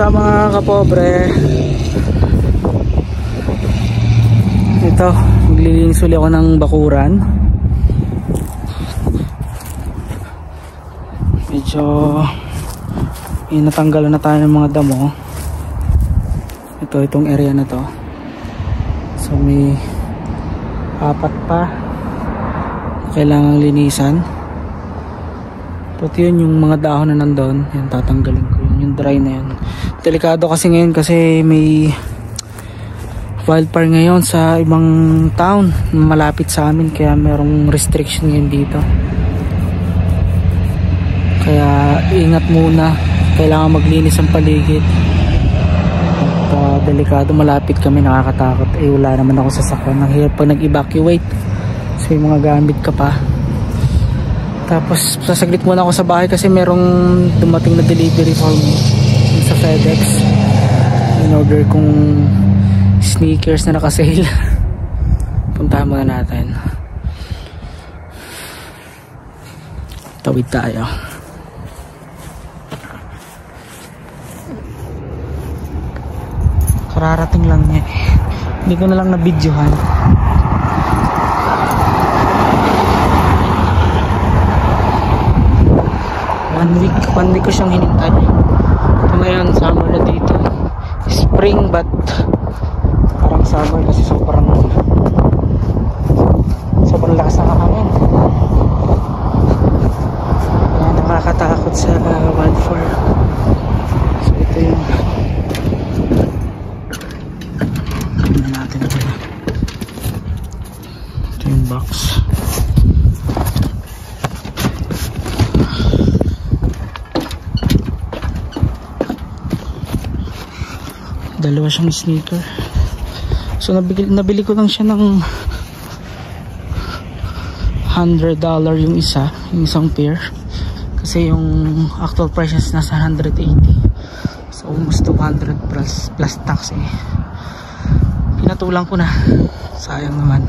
Kamusta mga kapobre? Ito, maglilinis uli ako ng bakuran. Medyo natanggalan na tayo ng mga damo. Itong area na to. So may apat pa kailangang linisan. Pati yun, yung mga dahon na nandun, yan tatanggalin ko yun, yung dry na yun. Delikado kasi ngayon kasi may wildfire ngayon sa ibang town malapit sa amin, kaya merong restriction ngayon dito. Kaya ingat muna, kailangan maglinis ang paligid. At delikado, malapit kami, nakakatakot. Wala naman ako sa sakwan. Ang hirap pag nag-evacuate. So may mga gamit ka pa. Tapos sasaglit muna ako sa bahay kasi merong dumating na delivery for me sa FedEx. In order kong sneakers na nakasale. Puntahan muna natin. Tawid tayo. Kararating lang niya. Hindi ko na lang na-videohan. One week ko siyang hinintay. Ito na yan, summer na dito. Spring but parang summer kasi sobrang lakas ng hangin. Kaya nakakatakot sa wildfire. So ito yung natin ito. Ito yung box. Dalawa siyang sneaker. So nabili ko lang siya ng $100 yung isa, yung isang pair. Kasi yung actual price is nasa 180. So almost 200 plus tax eh. Pinatulang ko na. Sayang naman.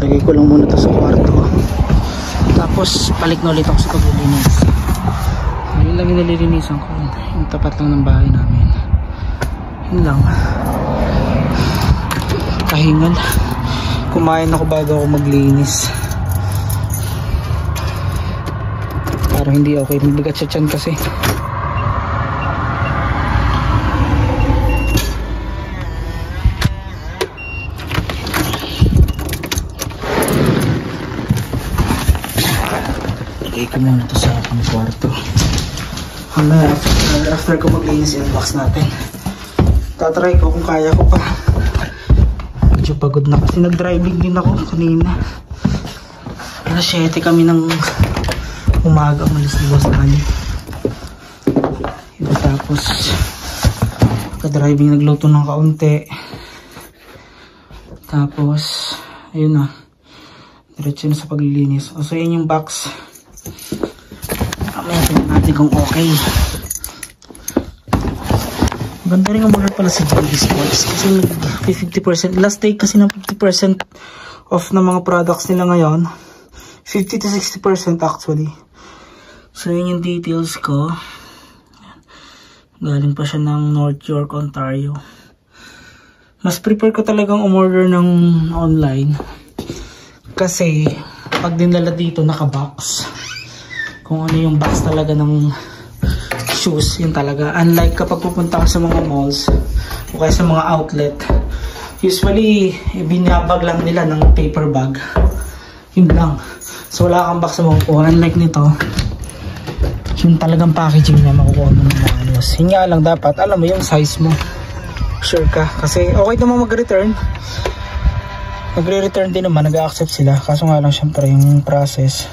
Lagay ko lang muna ito sa kwarto. Tapos balik na ulit ako sa paglilinis. Yun lang yung nililinisan ko. Yung tapat lang ng bahay namin. Yun lang. Kahingal. Kumain ako bago ako maglinis. Para hindi okay. Mabigat sa tiyan kasi. Lagay ko muna ito sa aking kwarto. After ko maglinis, i-unbox natin. Tatry ko kung kaya ko pa. Medyo pagod na kasi nag-driving din ako kanina. Alas 7 kami ng umaga, umalis ni boss na kanya. Tapos ka-driving, nagluto ng kaunti. Tapos ayun na, diretso na sa paglilinis. So yun yung box. Tingnan natin kung okay. Ganda rin ang order pala sa JD Sports kasi 50%, last day kasi ng 50% off ng mga products nila ngayon. 50 to 60% actually. So yun yung details ko. Galing pa siya ng North York, Ontario. Mas prefer ko talagang umorder ng online kasi pag dinala dito naka-box. Kung ano yung box talaga ng shoes, yun talaga. Unlike kapag pupunta ka sa mga malls o kaya sa mga outlet, usually binabag lang nila ng paper bag. Yun lang. So wala kang box na makukuha. Unlike nito, yung talagang packaging niya makukuha mo ng maayos. Yun nga lang, dapat alam mo yung size mo. Sure ka. Kasi okay naman mag-return. Magre-return din naman, nag-accept sila. Kaso nga lang syempre yung process.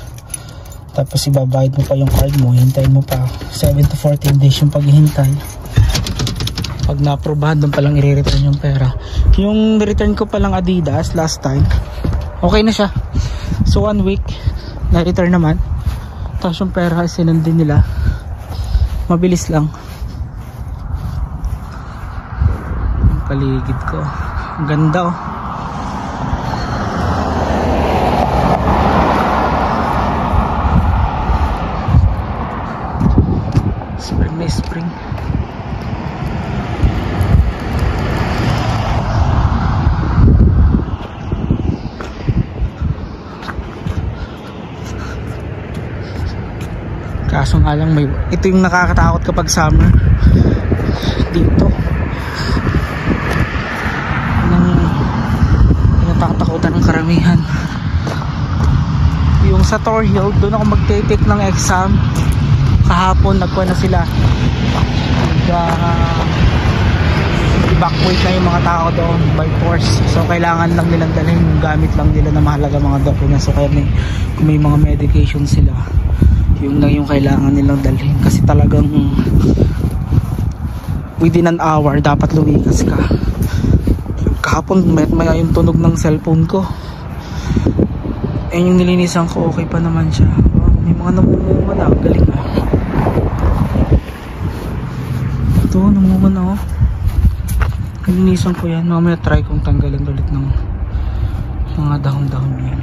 Tapos ibabayad mo pa yung card mo, hintayin mo pa 7 to 14 days yung paghihintay. Pag na-aprobahan, doon palang i-return yung pera. Yung return ko palang Adidas last time, okay na siya. So 1 week na-return naman. Tapos yung pera sinundin nila. Mabilis lang. Yung paligid ko, ang ganda oh. spring. Kaso nga lang ito yung nakakatakot kapag summer dito. Pinatatakutan ng karamihan. Yung sa Tor Hill, doon ako magte-take ng exam. Kahapon nagkuha na sila. Evacuate na yung mga tao doon by force. So kailangan lang nilang dalhin yung gamit lang nila na mahalaga mga documents. So kaya kung may mga medication sila, yung lang yung kailangan nilang dalhin. Kasi talagang within an hour dapat lumikas ka. Kahapon may yung tunog ng cellphone ko. Yung nilinisan ko, okay pa naman siya. May mga namumunga na, galing na. Ito, namumunga na oh. Nilinisan ko yan. Mamaya try kong tanggalin ulit ng mga dahon-dahon yan.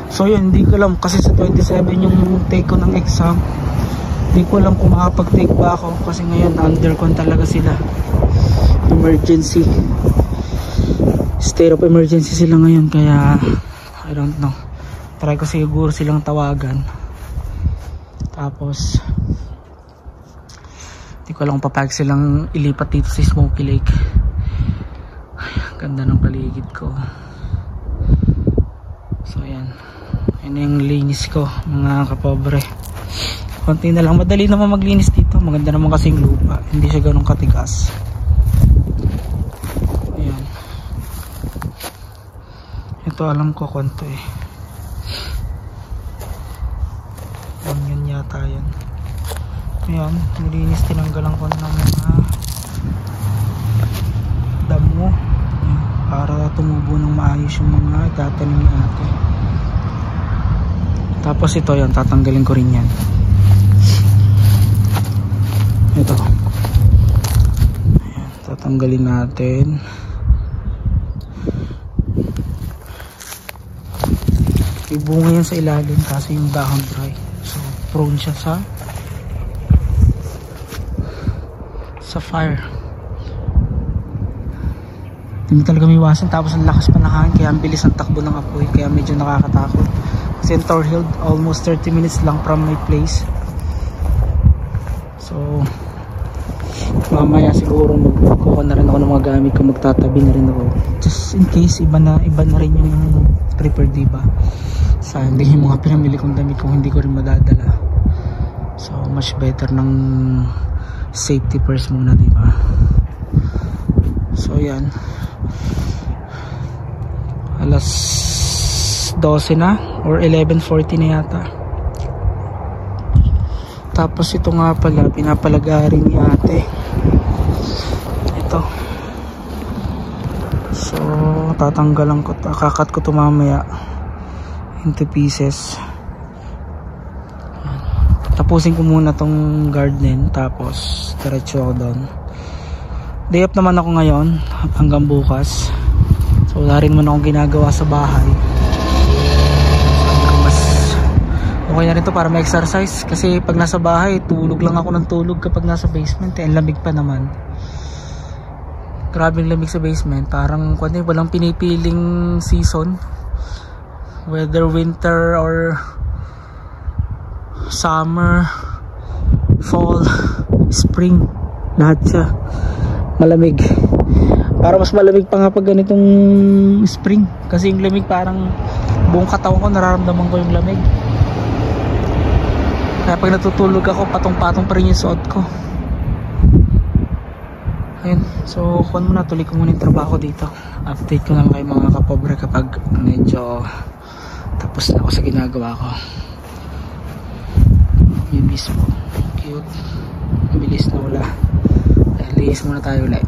So yun, hindi ko alam kasi sa 27 yung take ko ng exam. Hindi ko alam kung makapag-take ba ako kasi ngayon undercon talaga sila. Emergency. State of emergency sila ngayon, kaya I don't know. Try ko siguro silang tawagan. Tapos hindi ko alam kung papayag silang ilipat dito sa Smoky Lake. Ay, ganda ng paligid ko. So ayan, ayan yung linis ko mga kapobre. Konti na lang, madali naman maglinis dito. Maganda naman kasing lupa, hindi siya ganun katigas. Ito alam ko kwento eh. Yan yata yan. Ayan, nilinis, tinanggalan ko ng mga damo para tumubo ng maayos yung mga itatanim ni ate. Tapos ito yan, tatanggalin ko rin yan. Ito. Ayan, tatanggalin natin. May bunga yan sa ilalim kasi yung dahon dry. So prone siya sa fire. Hindi talaga may iwasan. Tapos ang lakas pa ng hangin, kaya ang bilis ang takbo ng apoy, kaya medyo nakakatakot. Kasi in Tor Hill, almost 30 minutes lang from my place. So mamaya siguro magkukuha na rin ako ng mga gamit ko, magtatabi na rin ako just in case iba na rin yung prepare, diba? Sayang din yung mga pinamili kong damit kung hindi ko rin madadala. So much better ng safety first muna, diba? So yan, alas 12 na or 11:40 na yata. Tapos ito nga pala, pinapalagari ni ate ito. So tatanggalan ko, kakat ko ito mamaya into pieces. Tapusin ko muna tong garden, tapos diretso ako doon. Day off naman ako ngayon hanggang bukas. So wala rin muna akong ginagawa sa bahay. Mas okay na rin to para ma-exercise, kasi pag nasa bahay tulog lang ako ng tulog kapag nasa basement. Ang lamig pa naman. Grabing lamig sa basement. Parang walang pinipiling season, whether winter or summer, fall, spring, lahat siya malamig. Para mas malamig pa nga pag ganitong spring, kasi yung lamig parang buong katawan ko nararamdaman ko yung lamig. Kaya pag natutulog ako, patong-patong pa rin yung suot ko. Ayun, so kuhan muna, tuloy ko muna yung trabaho dito. Update ko lang kayo mga kapobre kapag medyo tapos na ako sa ginagawa ko. Yun mismo, cute, mabilis na wala. Linis muna tayo ulit.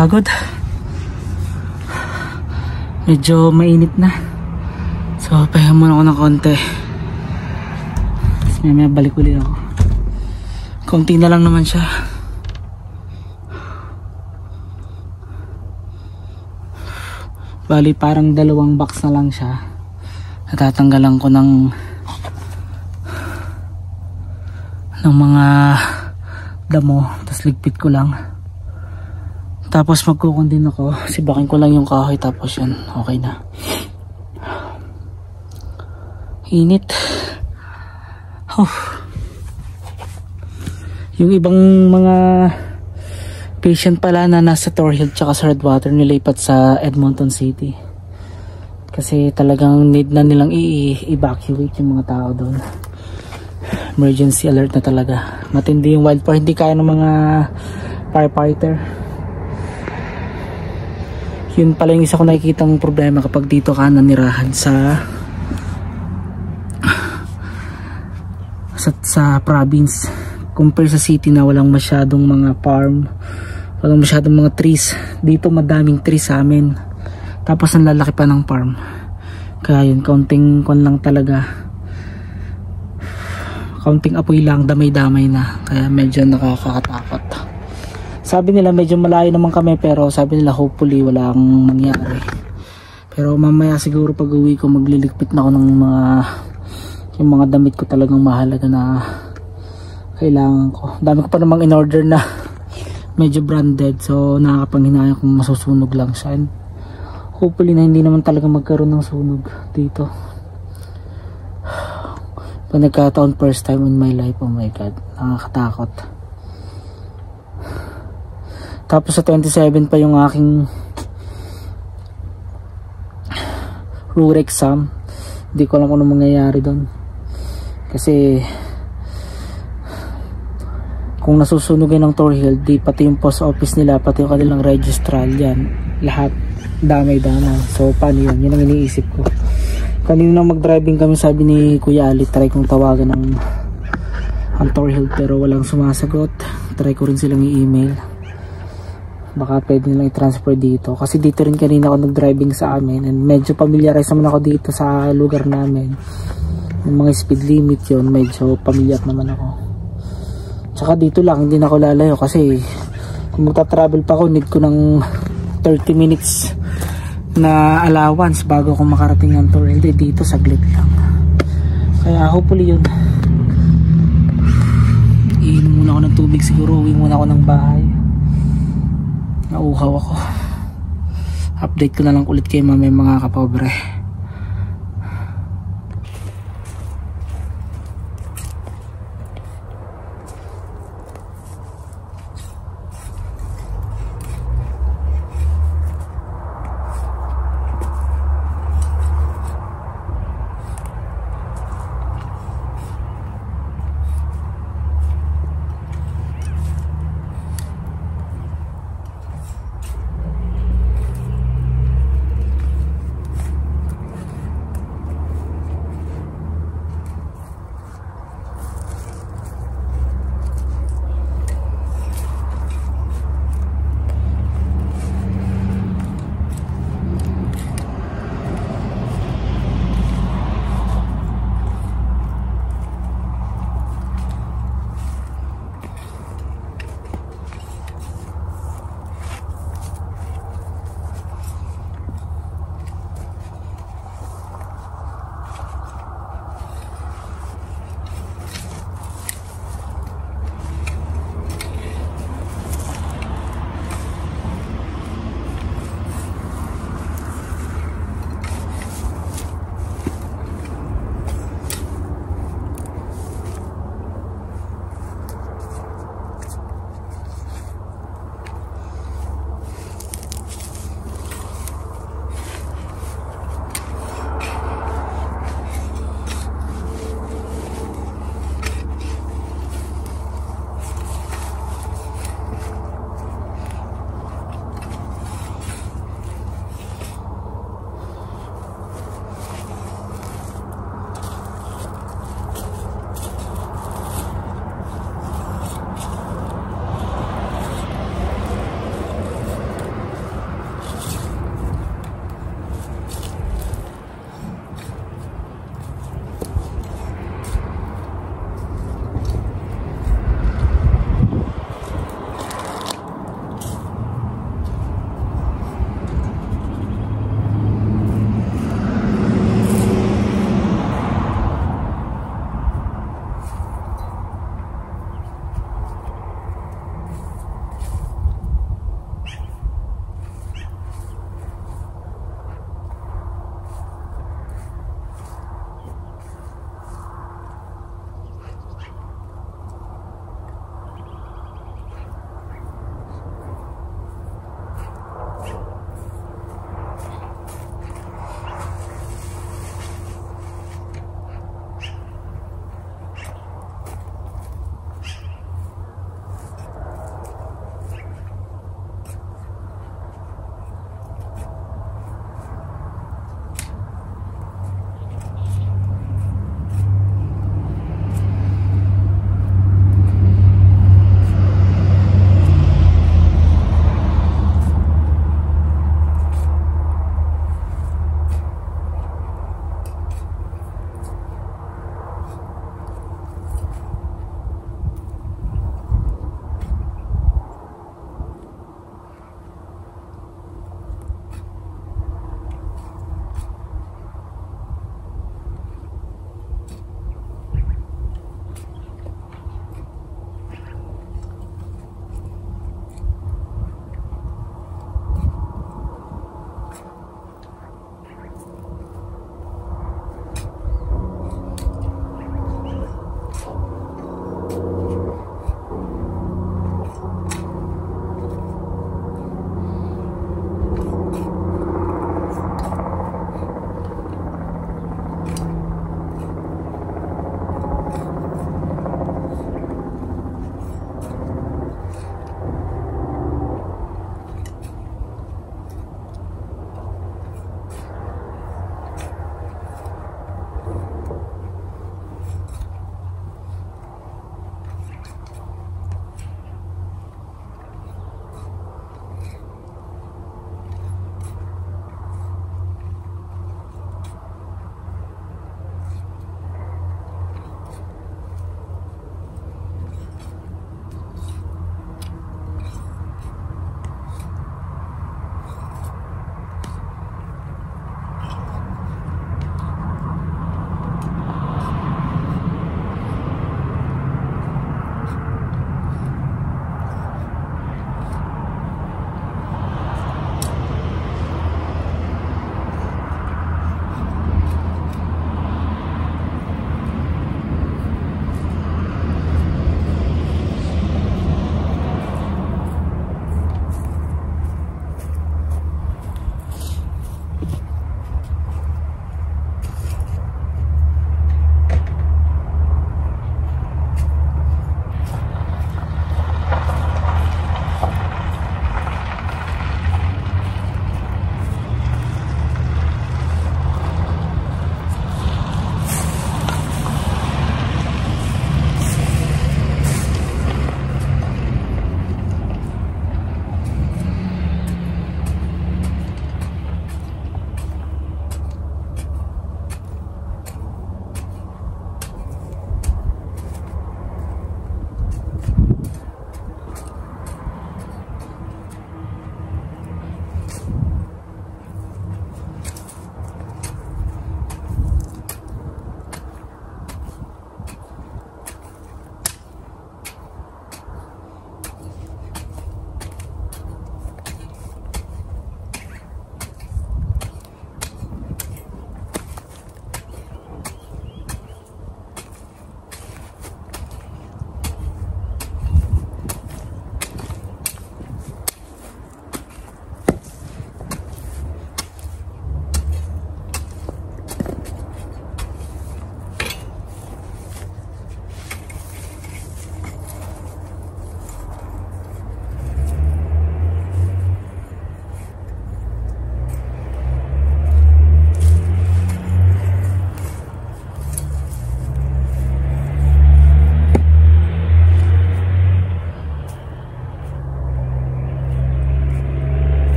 Pagod. Medyo mainit na. So, pahinga muna ako ng konti. Tapos may balik ulit ako. Konti na lang naman siya. Bali, parang 2 box na lang siya. Natatanggalan ko ng mga damo. Tapos ligpit ko lang. Tapos magkukundin ako. Sibakin ko lang yung kahoy. Tapos yun, okay na. Init. Yung ibang mga patient pala na nasa Thorhild tsaka sa Redwater nilipat sa Edmonton City. Kasi talagang need na nilang i-evacuate yung mga tao doon. Emergency alert na talaga. Matindi yung wildfire. Hindi kaya ng mga firefighter. Yun pala yung isa ko nakikitang problema kapag dito ka nanirahan sa province compare sa city na walang masyadong mga farm, walang masyadong mga trees. Dito madaming trees sa amin, tapos ang lalaki pa ng farm, kaya yun kaunting kon lang talaga, kaunting apoy lang, damay-damay na, kaya medyo nakakatakot. Sabi nila medyo malayo naman kami, pero sabi nila hopefully walang mangyari. Pero mamaya siguro pag uwi ko magliligpit na ako ng yung mga damit ko talagang mahalaga na kailangan ko. Dami ko pa namang in order na medyo branded, so nakakapanghinayang kung masusunog lang siya. And hopefully na hindi naman talaga magkaroon ng sunog dito. Pag nagkataon first time in my life, oh my god, nakakatakot. Tapos sa 27 pa yung aking rural exam. Hindi ko alam kung ano mangyayari doon. Kasi kung nasusunugin ng Thorhild, di pati yung post office nila, pati yung kanilang registral, yan. Lahat damay-damay. So paano yun? Yun ang iniisip ko. Kanina nang mag-driving kami, sabi ni Kuya Ali, try kong tawagan ang Thorhild pero walang sumasagot. Try ko rin silang i-email. Baka pwede nilang i-transfer dito, kasi dito rin kanina ako nag-driving sa amin and medyo familiarize naman ako dito sa lugar namin. Yung mga speed limit yun, medyo familiar naman ako. Tsaka dito lang, hindi na ako lalayo kasi kung magta-travel pa ako, need ko ng 30 minutes na allowance bago ako makarating ng tour. Hindi, dito saglit lang. Kaya hopefully yun. Iinom muna ako ng tubig siguro, uwi muna ako ng bahay. Nauhaw ako. Update ko na lang ulit kayo mamaya mga kapobre.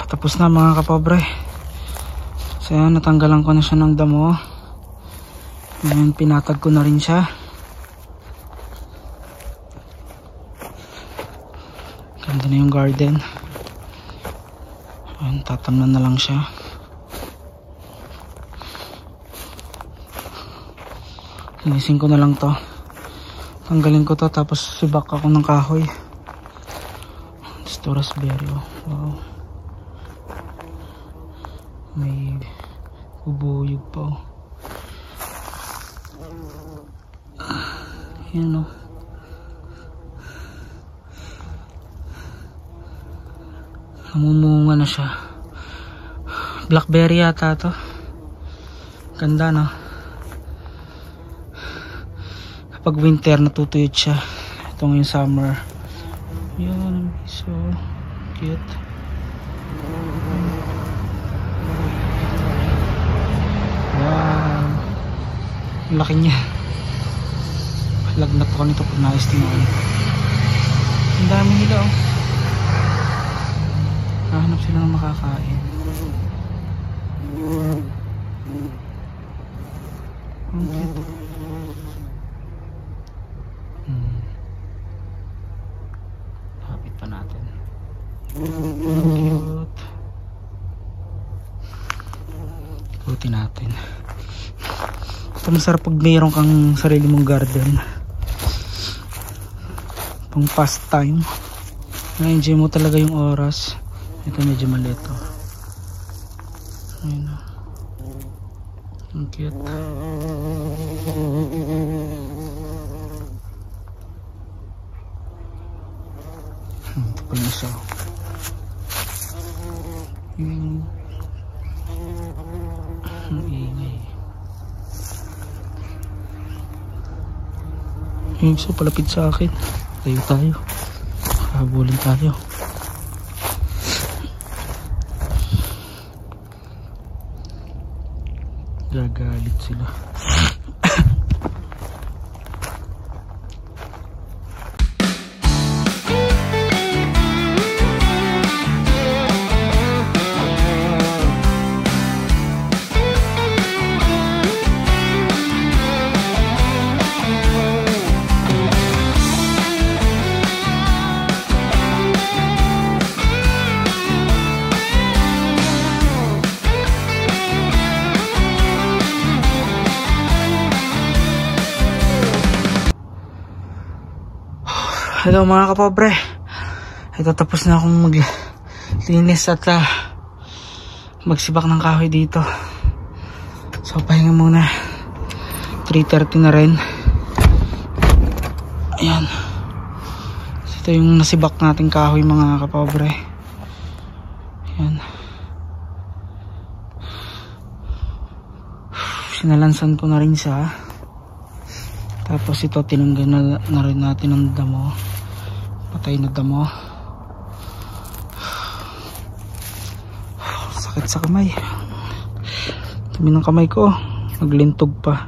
Tapos na mga kapobre. So yan, natanggalan ko na siya ng damo. Ngayon pinatag ko na rin siya. Ganda na yung garden. Ayan, tatamnan na lang siya. Linisin ko na lang to. Tanggalin ko to tapos sibak ako ng kahoy. Ito raspberry. Wow. May bubuyog pa. Ayan o. Namumunga na siya. Blackberry yata to. Ganda no. Kapag winter natutuyot siya. Ito ngayon summer. Yan. So cute. Wow. Laki niya. Lagnat ako nito pag na-estimate. Ang dami nila oh. Hahanap sila ng makakain. Ang cute. Hapit pa natin. Cute. Ikutin natin. Ito masarap pag mayroon kang sarili mong garden. Pang pastime. Na-enjoy mo talaga yung oras. Ito medyo maliit oh. Ayun oh. Ang cute. Ito pa yung isa. Ang ingay. Yung isa palapit sa akin. Tayo. Habulin tayo. Gagalit sila. Hello mga kapobre. Ito tapos na akong maglinis at magsibak ng kahoy dito. So pahinga muna. 3:30 na rin. Ayan. So, ito yung nasibak nating kahoy mga kapobre. Ayan. Sinalansan ko na rin siya. Tapos ito tinanggal na rin natin ang damo. Patay na damo. Sakit sa kamay. Dumi ng kamay ko. Naglintog pa.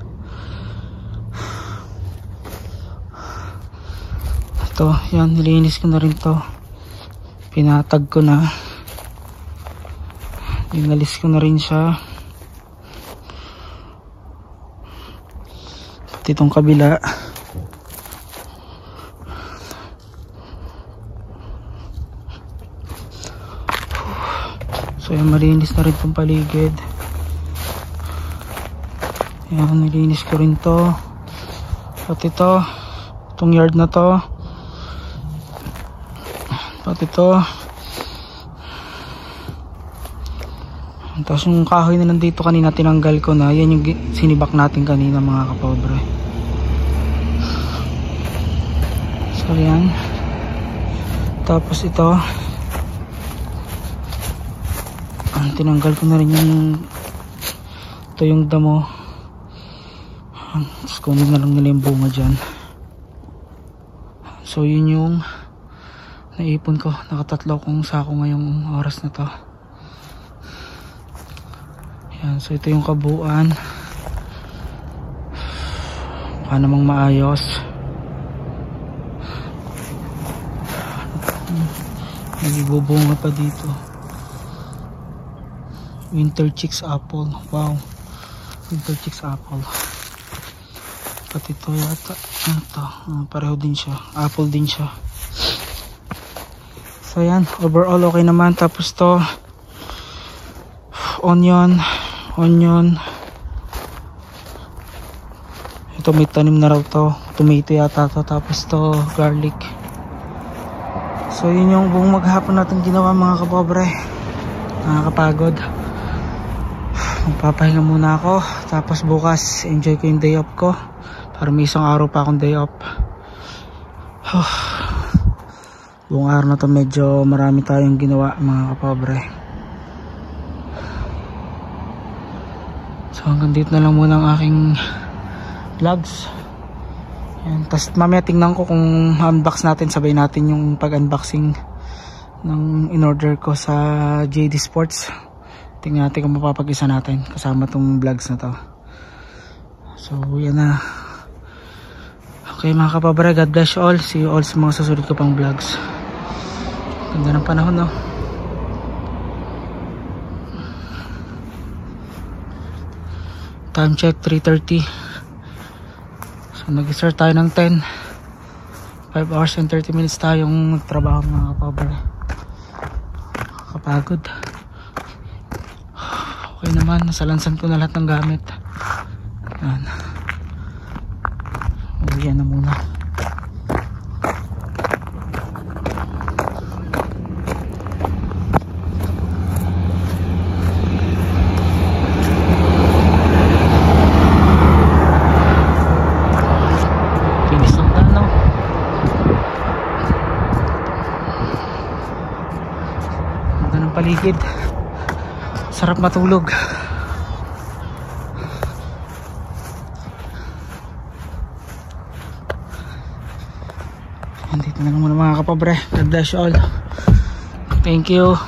Ito, yan, nilinis ko na rin to. Pinatag ko na. Dinalis ko na rin siya. Pati itong kabila. So yan, malinis na rin itong paligid. Yan, nilinis ko rin to. Pati ito, itong yard na to. Pati ito. Tapos yung kahoy na nandito kanina tinanggal ko na. Yan yung sinibak natin kanina mga kapobre. So yan. Tapos ito. Tinanggal ko na rin yung ito yung damo. Tapos kunin na lang nila yung bunga dyan. So yun yung naipon ko. Nakatatlo kong sako ngayong oras na to. Yan, so ito yung kabuuan. Baka namang maayos. May bubunga pa dito. Winter Chicks apple. Wow. Winter Chicks apple. Pati ito yata. Ito. Pareho din siya. Apple din siya. So yan. Overall okay naman. Tapos to onion. Ito may tanim na raw to. Tomato yata to. Tapos to garlic. So yun yung buong maghapon natin ginawa mga kapobre. Nakakapagod. Magpapahinga muna ako. Tapos bukas enjoy ko yung day off ko. Para may isang araw pa akong day off. Buong araw na to medyo marami tayong ginawa mga kapobre. So hanggang dito na lang muna ang aking vlogs. Yan. Tapos mamaya tingnan ko kung unbox natin, sabay natin yung pag-unboxing ng in-order ko sa JD Sports. Tingnan natin kung mapapag-isa natin kasama tong vlogs na to. So yan na. Okay mga kapabre, God bless you all. See you all sa mga susunod ko pang vlogs. Ganda ng panahon, no? Time check 3:30. So nag-start tayo ng 10. 5 hours and 30 minutes tayong nagtrabaho mga kapabre. Kapagod. Okay naman, nasalansan ko na lahat ng gamit. Yan. Uwian na muna. Paligid, sarap matulog. Andito na lang muna mga kapobre. God bless you all. Thank you.